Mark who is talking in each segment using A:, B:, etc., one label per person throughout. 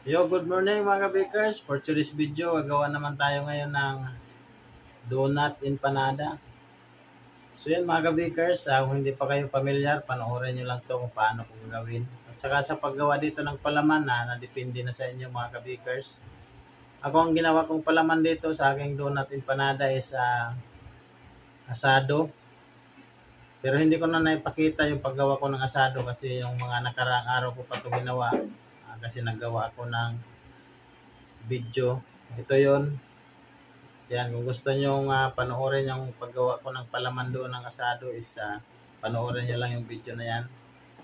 A: Yo, good morning mga ka-bakers. For today's video, gagawa naman tayo ngayon ng donut empanada. So yan mga ka-bakers, kung hindi pa kayo familiar, panoorin nyo lang to kung paano kung gagawin. At saka sa paggawa dito ng palaman nadepende na sa inyo mga ka-bakers. Ako ang ginawa kong palaman dito sa aking donut empanada is asado. Pero hindi ko na naipakita yung paggawa ko ng asado kasi yung mga nakaraang araw ko pa ito ginawa. Kasi naggawa ako ng video. Ito yon. Yan, kung gusto nyo panoorin yung paggawa ko ng palaman doon ng asado is panoorin nyo lang yung video na yan.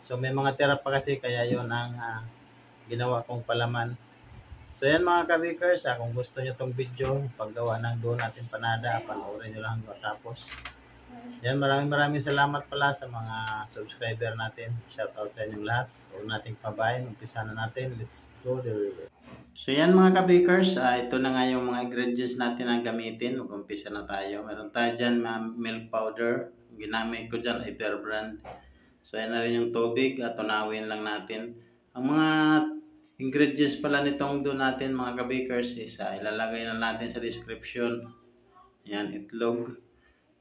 A: So may mga tira pa kasi kaya yon ang ginawa kong palaman. So yan mga kabikers, kung gusto nyo tong video, paggawa ng donut empanada, panoorin nyo lang hanggang tapos. Yan, maraming salamat pala sa mga subscriber natin. Shout out sa inyong lahat. Huwag nating pabayin, umpisa na natin. Let's go there. So yan mga ka-bakers, ito na nga yung mga ingredients natin na gamitin. Mag-umpisa na tayo. Meron tayo dyan milk powder. Ginamit ko dyan ay Bear Brand. So yan na rin yung tubig at tunawin lang natin. Ang mga ingredients pala nitong doon natin mga ka-bakers is ilalagay na natin sa description. Yan, itlog.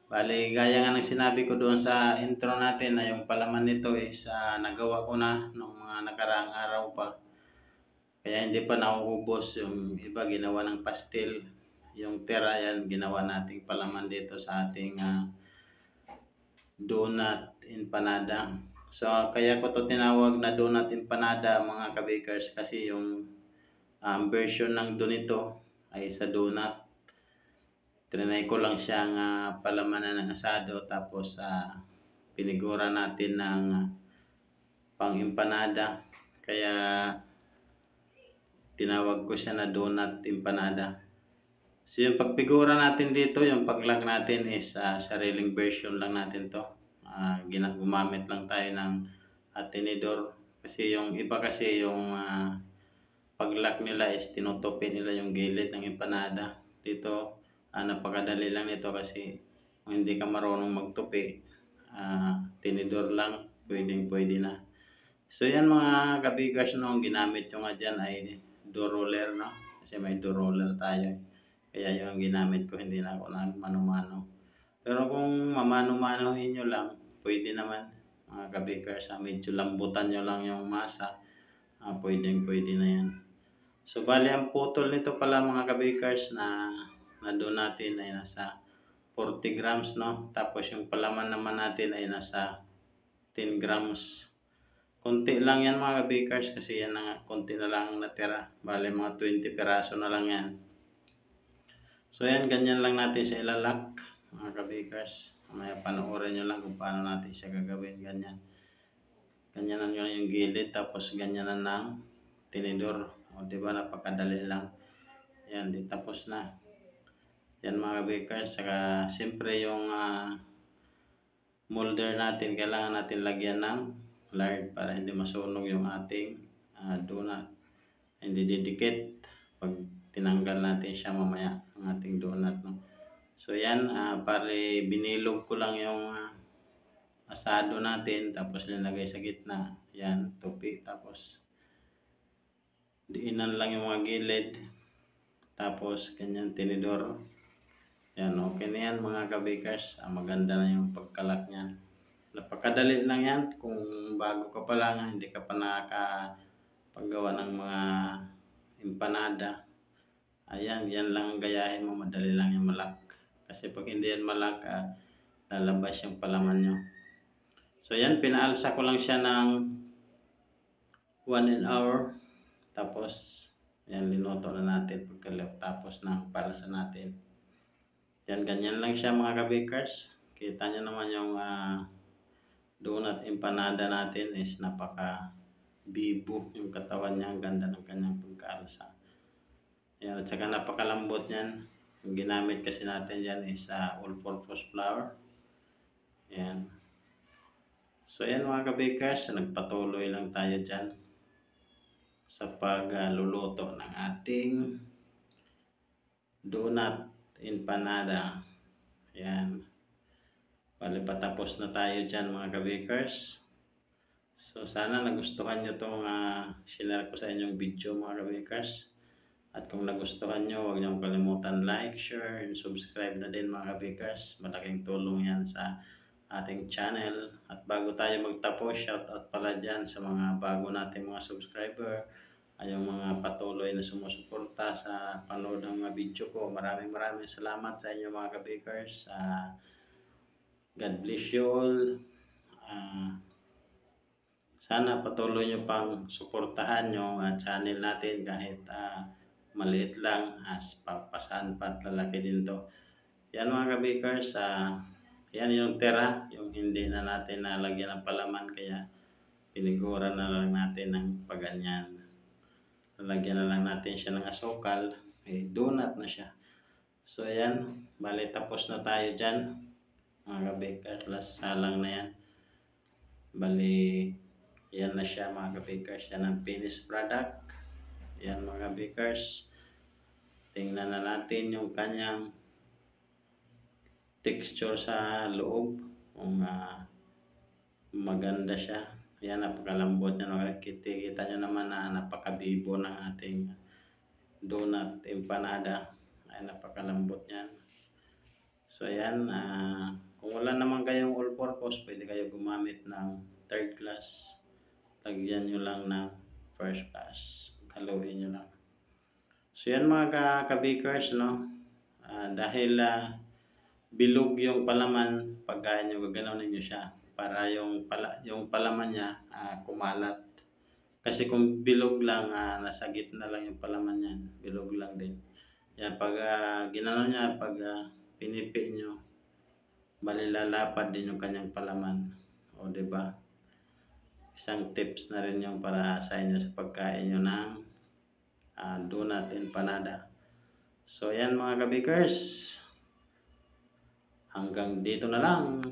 A: Bali, gaya nga ng sinabi ko doon sa intro natin na yung palaman nito is nagawa ko na nung mga nakaraang araw pa. Kaya hindi pa nauubos, yung iba ginawa ng pastil, yung tira yan ginawa nating palaman dito sa ating donut empanada. So kaya ko to tinawag na donut empanada mga ka-bakers kasi yung version ng donito ay sa donut. Trinay ko lang siyang palamanan ng asado tapos pinigura natin ng pang empanada. Kaya tinawag ko siya na donut empanada. So yung pagfigura natin dito, yung paglag natin is sariling version lang natin to. Gumamit lang tayo ng tinidor. Kasi yung iba kasi yung paglag nila is tinutupi nila yung gilid ng empanada. Dito, napakadali lang nito kasi kung hindi ka marunong magtupi, tinidor lang, pwede na. So yan mga kabigas, no, ang ginamit yung nga dyan ay door roller, no? Kasi may door roller tayo. Kaya yun ang ginamit ko, hindi na ako nagmano-mano. Pero kung mamano-manohin nyo lang, pwede naman mga kabikers. Medyo lambutan nyo lang yung masa. Pwede na yan. So bali ang putol nito pala mga kabikers na doon natin ay nasa 40 grams, no? Tapos yung palaman naman natin ay nasa 10 grams. Konti lang yan mga bakers kasi yan na konti na lang natira. Bale mga 20 piraso na lang yan. So yan, ganyan lang natin siya ilalak mga bakers. Mamaya panoorin nyo lang kung paano natin siya gagawin. Ganyan. Ganyan lang yung gilid tapos ganyan na ng tinidor. O diba napakadali lang. Yan, di tapos na. Yan mga bakers. Saka siyempre yung molder natin, kailangan natin lagyan ng lard para hindi masunog yung ating donut. Hindi didikit pag tinanggal natin siya mamaya ang ating donut, no? So yan, pare binilog ko lang yung asado natin tapos nilagay sa gitna. Yan, tupi. Tapos diinan lang yung mga gilid. Tapos ganyan tinidor. Yan, okay na yan mga kabakers. Maganda na yung pagkalat niyan. Napakadali lang yan kung bago ka pa lang, hindi ka pa nakakapagawa ng mga empanada. Ayan, yan lang ang gayahin mo, madali lang yung malak. Kasi pag hindi yan malak, lalabas yung palaman nyo. So yan, pinaalsa ko lang siya ng 1 hour. Tapos, yan, linuto na natin pagkatapos ng palasa natin. Yan, ganyan lang siya mga kabakers. Kita nyo naman yung donut empanada natin is napaka bibo yung katawan niya, ang ganda ng kanyang pagkaalsa. Ayan, at saka napakalambot niyan. Yung ginamit kasi natin dyan is all-purpose flour. Ayan. So ayan mga kabakers, nagpatuloy lang tayo dyan sa pagluluto ng ating donut empanada. Ayan. Bali patapos na tayo dyan mga kabakers. So sana nagustuhan nyo itong share ko sa inyong video mga kabikers. At kung nagustuhan nyo, huwag nyo kalimutan like, share, and subscribe na din mga kabikers. Malaking tulong yan sa ating channel. At bago tayo magtapos, shoutout pala dyan sa mga bago nating mga subscriber, ay yung mga patuloy na sumusuporta sa panood ng mga video ko. Maraming salamat sa inyo mga kabikers. God bless you all. Sana patuloy nyo pang suportahan yung channel natin kahit maliit lang, as papasahan pa at lalaki din to. Yan mga kabikers, yan yung tira, yung hindi na natin nalagyan ng palaman, kaya pinigura na lang natin ng paganyan. Lalagyan na lang natin siya ng asukal, donut na siya. So yan, bali tapos na tayo dyan mga kabikers, last salang na yan. Bali yan na siya mga kabikers, yan ang finished product. Yan mga kabikers, tingnan na natin yung kanyang texture sa loob, kung maganda siya. Yan, napakalambot niya. Kita nyo naman na napakabibo ng ating donut empanada. Ay, napakalambot niyan. So yan, kung wala naman kayong all purpose, pwede kayo gumamit ng third class. Lagyan nyo lang ng first class. Haluin nyo lang. So yan mga kabikers, no? Dahil bilog yung palaman, pagkain nyo, gaganonin nyo siya para yung palaman niya kumalat. Kasi kung bilog lang, nasa gitna lang yung palaman niyan, bilog lang din. Yan, pag ginanon niya, pag pinipi nyo, bali lalapad din yung kanyang palaman. O diba? Isang tips na rin yung para sa inyo sa pagkain nyo ng donut empanada. So yan mga kabikers, hanggang dito na lang.